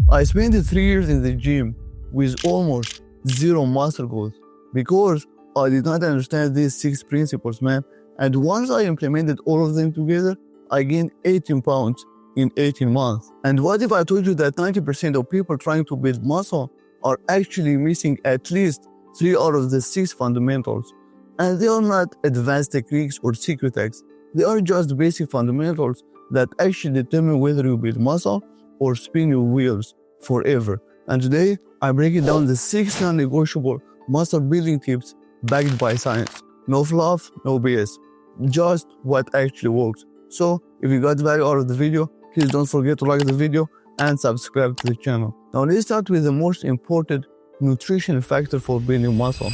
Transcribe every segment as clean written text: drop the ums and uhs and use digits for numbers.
I spent 3 years in the gym with almost zero muscle growth because I did not understand these 6 principles, man. And once I implemented all of them together, I gained 18 pounds in 18 months. And what if I told you that 90% of people trying to build muscle are actually missing at least 3 out of the 6 fundamentals? And they are not advanced techniques or secret hacks. They are just basic fundamentals that actually determine whether you build muscle or spin your wheels forever. And today, I break it down the 6 non-negotiable muscle building tips backed by science. No fluff, no BS. Just what actually works. So, if you got value out of the video, please don't forget to like the video and subscribe to the channel. Now let's start with the most important nutrition factor for building muscle.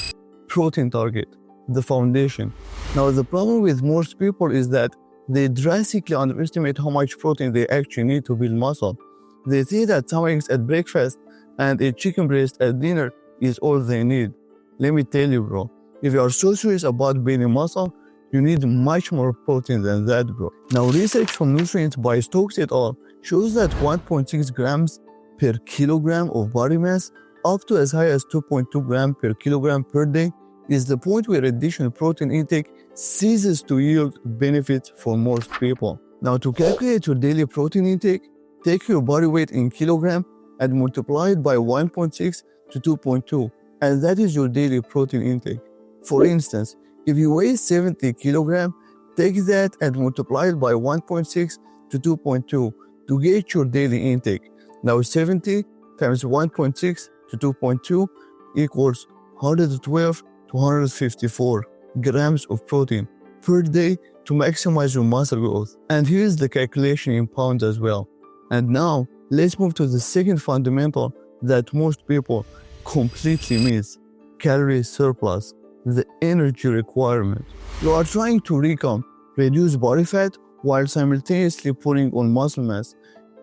Protein target. The foundation. Now the problem with most people is that they drastically underestimate how much protein they actually need to build muscle. They think that some eggs at breakfast and a chicken breast at dinner is all they need. Let me tell you, bro, if you are so serious about building muscle, you need much more protein than that, bro. Now research from Nutrients by Stokes et al. Shows that 1.6 grams per kilogram of body mass up to as high as 2.2 grams per kilogram per day is the point where additional protein intake ceases to yield benefits for most people. Now to calculate your daily protein intake, take your body weight in kilogram and multiply it by 1.6 to 2.2, and that is your daily protein intake. For instance, if you weigh 70 kilogram, take that and multiply it by 1.6 to 2.2 to get your daily intake. Now 70 times 1.6 to 2.2 equals 112 to 154 grams of protein per day to maximize your muscle growth. And here's the calculation in pounds as well. And now let's move to the second fundamental that most people completely miss: calorie surplus, the energy requirement. You are trying to recomp, reduce body fat while simultaneously putting on muscle mass,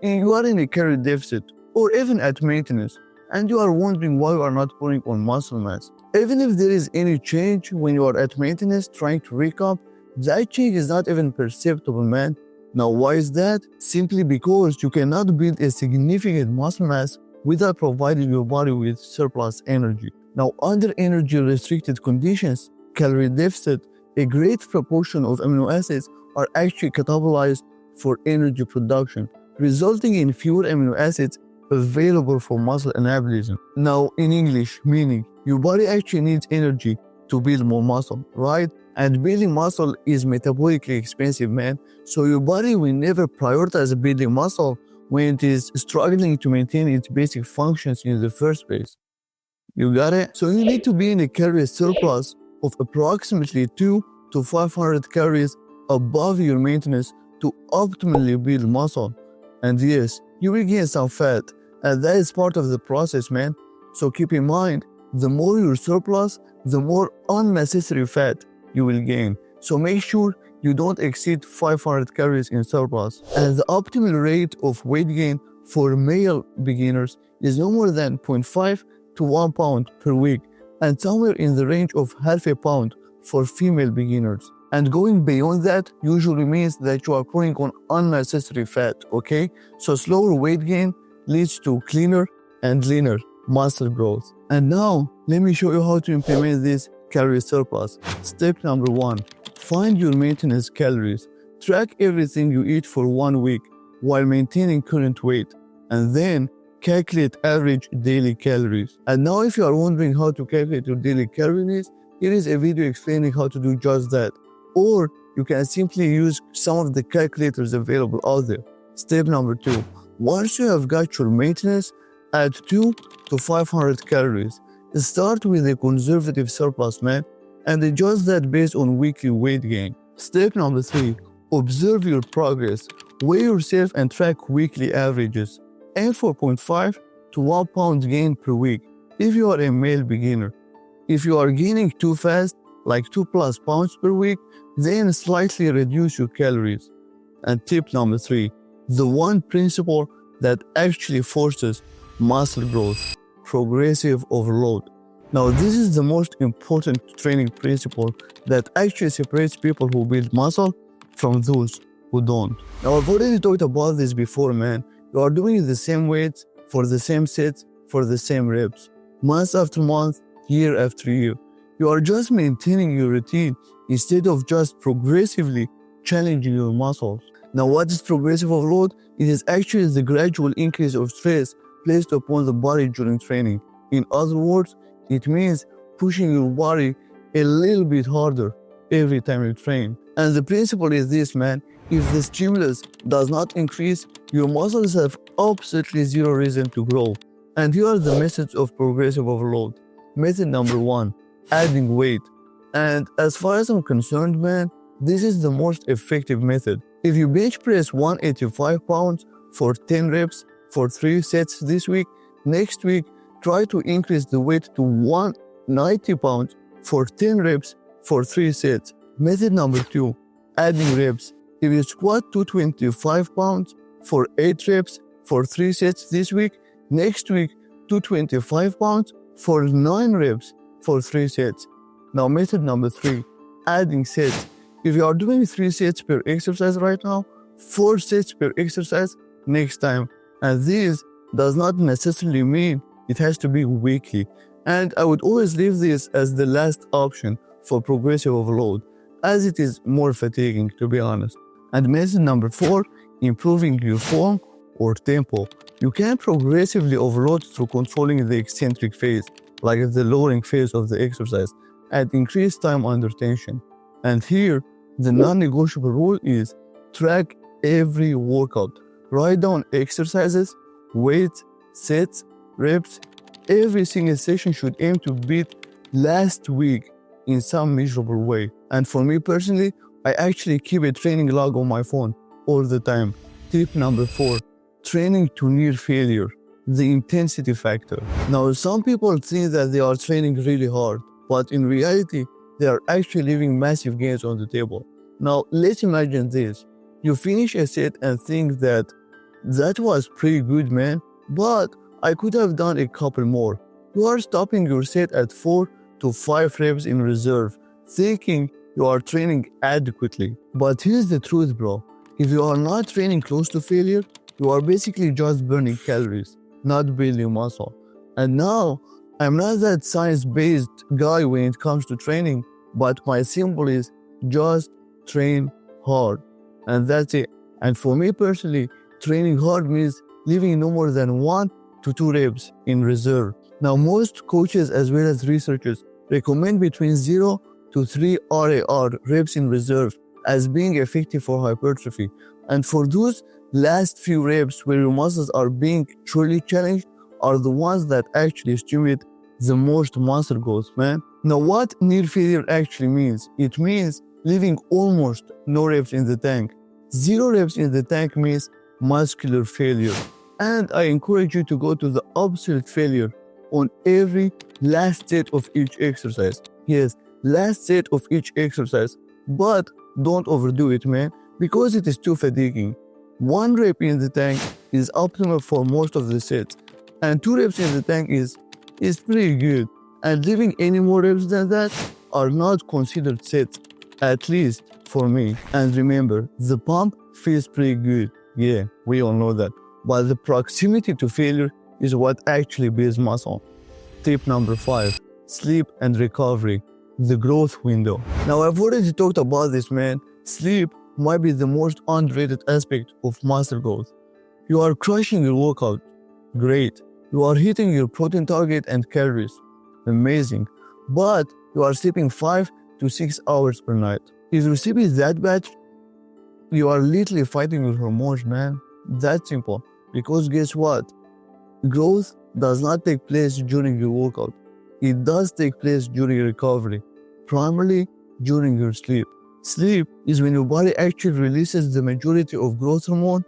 and you are in a calorie deficit or even at maintenance, and you are wondering why you are not putting on muscle mass. Even if there is any change when you are at maintenance trying to recomp, that change is not even perceptible, man. Now why is that? Simply because you cannot build a significant muscle mass without providing your body with surplus energy. Now under energy restricted conditions, calorie deficit, a great proportion of amino acids are actually catabolized for energy production, resulting in fewer amino acids available for muscle anabolism. Now in English, meaning your body actually needs energy to build more muscle, right? And building muscle is metabolically expensive, man. So your body will never prioritize building muscle when it is struggling to maintain its basic functions in the first place. You got it? So you need to be in a calorie surplus of approximately 2 to 500 calories above your maintenance to optimally build muscle. And yes, you will gain some fat, and that is part of the process, man. So keep in mind, the more your surplus, the more unnecessary fat you will gain. So make sure you don't exceed 500 calories in surplus. And the optimal rate of weight gain for male beginners is no more than 0.5 to 1 pound per week, and somewhere in the range of half a pound for female beginners. And going beyond that usually means that you are putting on unnecessary fat, okay? So slower weight gain leads to cleaner and leaner muscle growth. And now, let me show you how to implement this calorie surplus. Step number 1, find your maintenance calories. Track everything you eat for 1 week while maintaining current weight, and then calculate average daily calories. And now if you are wondering how to calculate your daily calories, here is a video explaining how to do just that. Or you can simply use some of the calculators available out there. Step number 2, once you have got your maintenance, add 2 to 500 calories. Start with a conservative surplus, man, and adjust that based on weekly weight gain. Step number 3, observe your progress. Weigh yourself and track weekly averages. Aim for 0.5 to 1 pound gain per week if you are a male beginner. If you are gaining too fast, like 2+ pounds per week, then slightly reduce your calories. And tip number 3, the one principle that actually forces muscle growth: progressive overload. Now this is the most important training principle that actually separates people who build muscle from those who don't. Now I've already talked about this before, man. You are doing the same weights for the same sets, for the same reps. Month after month, year after year. You are just maintaining your routine instead of just progressively challenging your muscles. Now, what is progressive overload? It is actually the gradual increase of stress placed upon the body during training. In other words, it means pushing your body a little bit harder every time you train. And the principle is this, man. If the stimulus does not increase, your muscles have absolutely zero reason to grow. And here are the methods of progressive overload. Method number 1, adding weight. And as far as I'm concerned, man, this is the most effective method. If you bench press 185 pounds for 10 reps for 3 sets this week, next week, try to increase the weight to 190 pounds for 10 reps for 3 sets. Method number 2, adding reps. If you squat 225 pounds for 8 reps for 3 sets this week, next week 225 pounds for 9 reps for 3 sets. Now method number 3, adding sets. If you are doing 3 sets per exercise right now, 4 sets per exercise next time. And this does not necessarily mean it has to be weekly. And I would always leave this as the last option for progressive overload, as it is more fatiguing, to be honest. And method number 4, improving your form or tempo. You can progressively overload through controlling the eccentric phase, like the lowering phase of the exercise, at increased time under tension. And here, the non-negotiable rule is track every workout. Write down exercises, weights, sets, reps. Every single session should aim to beat last week in some measurable way. And for me personally, I actually keep a training log on my phone all the time. Tip number 4, training to near failure, the intensity factor. Now, some people think that they are training really hard, but in reality, they are actually leaving massive gains on the table. Now, let's imagine this. You finish a set and think that was pretty good, man, but I could have done a couple more. You are stopping your set at 4 to 5 reps in reserve, thinking you are training adequately. But here's the truth, bro. If you are not training close to failure, you are basically just burning calories, not building muscle. And now, I'm not that science-based guy when it comes to training, but my symbol is just train hard. And that's it. And for me personally, training hard means leaving no more than 1 to 2 reps in reserve. Now, most coaches as well as researchers recommend between 0 to 3 RAR reps in reserve as being effective for hypertrophy. And for those last few reps where your muscles are being truly challenged are the ones that actually stimulate the most muscle growth, man. Now, what near failure actually means? It means leaving almost no reps in the tank. 0 reps in the tank means muscular failure. And I encourage you to go to the absolute failure on every last set of each exercise. Yes, last set of each exercise. But don't overdo it, man, because it is too fatiguing. 1 rep in the tank is optimal for most of the sets. And 2 reps in the tank is pretty good. And leaving any more reps than that are not considered sets, at least for me. And remember, the pump feels pretty good. Yeah, we all know that. But the proximity to failure is what actually builds muscle. Tip number 5, sleep and recovery, the growth window. Now, I've already talked about this, man. Sleep might be the most underrated aspect of muscle growth. You are crushing your workout. Great. You are hitting your protein target and calories. Amazing. But you are sleeping 5 to 6 hours per night. If your sleep is that bad, you are literally fighting your hormones, man. That's simple. Because guess what? Growth does not take place during your workout. It does take place during recovery, primarily during your sleep. Sleep is when your body actually releases the majority of growth hormone,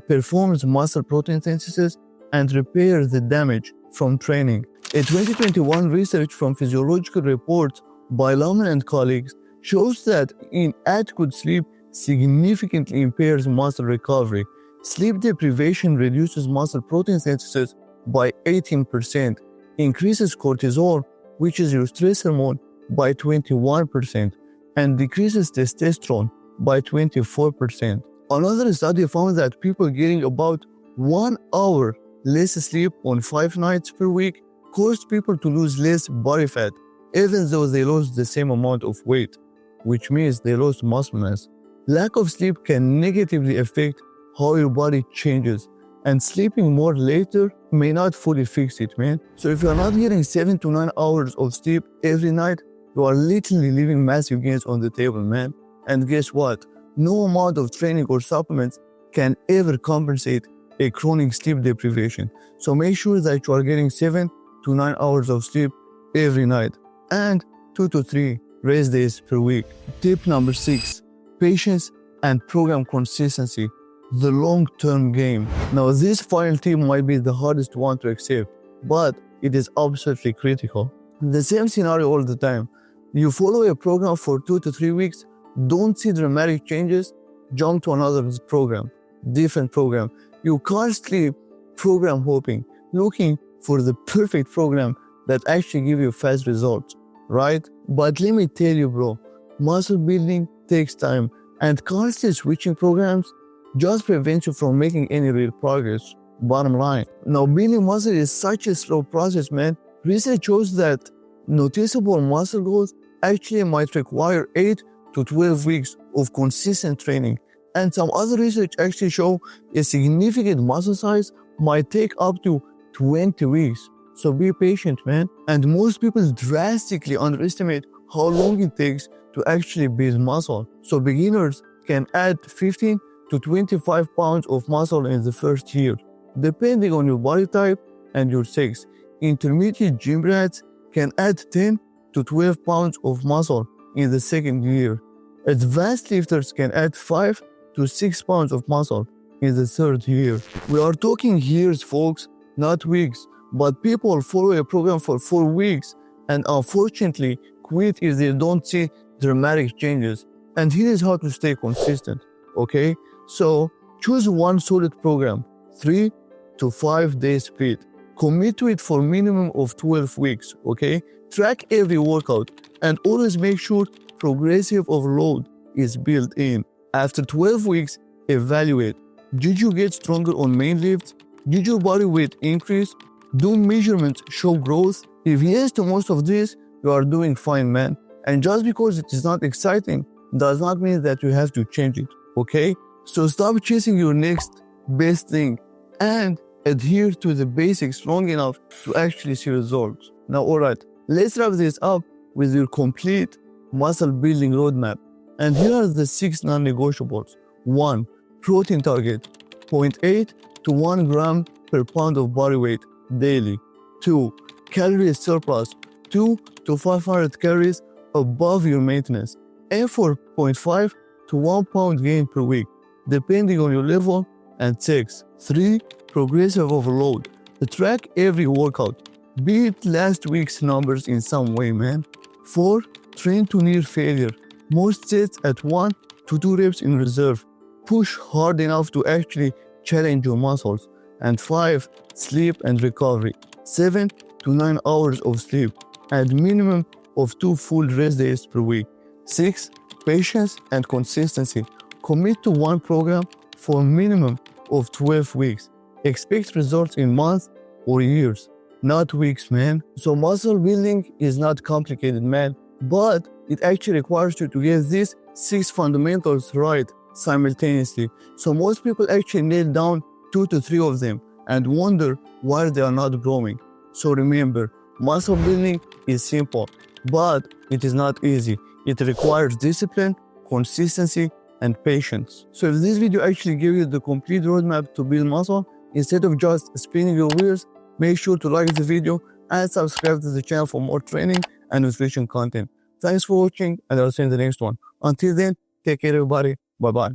performs muscle protein synthesis, and repairs the damage from training. A 2021 research from Physiological Reports by Lohman and colleagues shows that inadequate sleep significantly impairs muscle recovery. Sleep deprivation reduces muscle protein synthesis by 18%, increases cortisol, which is your stress hormone, by 21%, and decreases testosterone by 24%. Another study found that people getting about 1 hour less sleep on 5 nights per week caused people to lose less body fat, even though they lost the same amount of weight, which means they lost muscle mass. Lack of sleep can negatively affect how your body changes, and sleeping more later may not fully fix it, man. So if you're not getting 7 to 9 hours of sleep every night, you are literally leaving massive gains on the table, man. And guess what? No amount of training or supplements can ever compensate a chronic sleep deprivation. So make sure that you are getting 7 to 9 hours of sleep every night and 2 to 3 rest days per week. Tip number 6, patience and program consistency, the long-term game. Now this final tip might be the hardest one to accept, but it is absolutely critical. The same scenario all the time. You follow a program for 2 to 3 weeks, don't see dramatic changes, jump to another program, different program. You constantly program hopping, looking for the perfect program that actually give you fast results, right? But let me tell you, bro, muscle building takes time, and constant switching programs just prevents you from making any real progress, bottom line. Now, building muscle is such a slow process, man. Research shows that noticeable muscle growth actually might require 8 to 12 weeks of consistent training. And some other research actually show a significant muscle size might take up to 20 weeks. So be patient, man. And most people drastically underestimate how long it takes to actually build muscle. So beginners can add 15 to 25 pounds of muscle in the first year, depending on your body type and your sex. Intermediate gym rats can add 10 to 12 pounds of muscle in the second year. Advanced lifters can add 5 to 6 pounds of muscle in the third year. We are talking years, folks, not weeks. But people follow a program for 4 weeks and unfortunately quit if they don't see dramatic changes. And here is how to stay consistent, okay? So choose one solid program, 3 to 5 days split. Commit to it for minimum of 12 weeks, okay? Track every workout and always make sure progressive overload is built in. After 12 weeks, evaluate. Did you get stronger on main lifts? Did your body weight increase? Do measurements show growth? If yes to most of this, you are doing fine, man. And just because it is not exciting does not mean that you have to change it, okay? So stop chasing your next best thing and adhere to the basics long enough to actually see results. Now, alright, let's wrap this up with your complete muscle building roadmap. And here are the 6 non-negotiables. 1. Protein target, 0.8 to 1 gram per pound of body weight daily. 2. Calorie surplus, 2 to 500 calories above your maintenance. Aim for 0.5 to 1 pound gain per week, depending on your level and sex. 3. Progressive overload. Track every workout. Beat last week's numbers in some way, man. 4. Train to near failure. Most sets at 1 to 2 reps in reserve. Push hard enough to actually challenge your muscles. And 5. Sleep and recovery. 7 to 9 hours of sleep and minimum of 2 full rest days per week. 6. Patience and consistency. Commit to one program for a minimum of 12 weeks. Expect results in months or years, not weeks, man. So muscle building is not complicated, man, but it actually requires you to get these 6 fundamentals right simultaneously. So most people actually nail down 2 to 3 of them and wonder why they are not growing. So remember, muscle building is simple, but it is not easy. It requires discipline, consistency, and patience. So if this video actually gave you the complete roadmap to build muscle, instead of just spinning your wheels, make sure to like the video and subscribe to the channel for more training and nutrition content. Thanks for watching, and I'll see you in the next one. Until then, take care everybody. Bye-bye.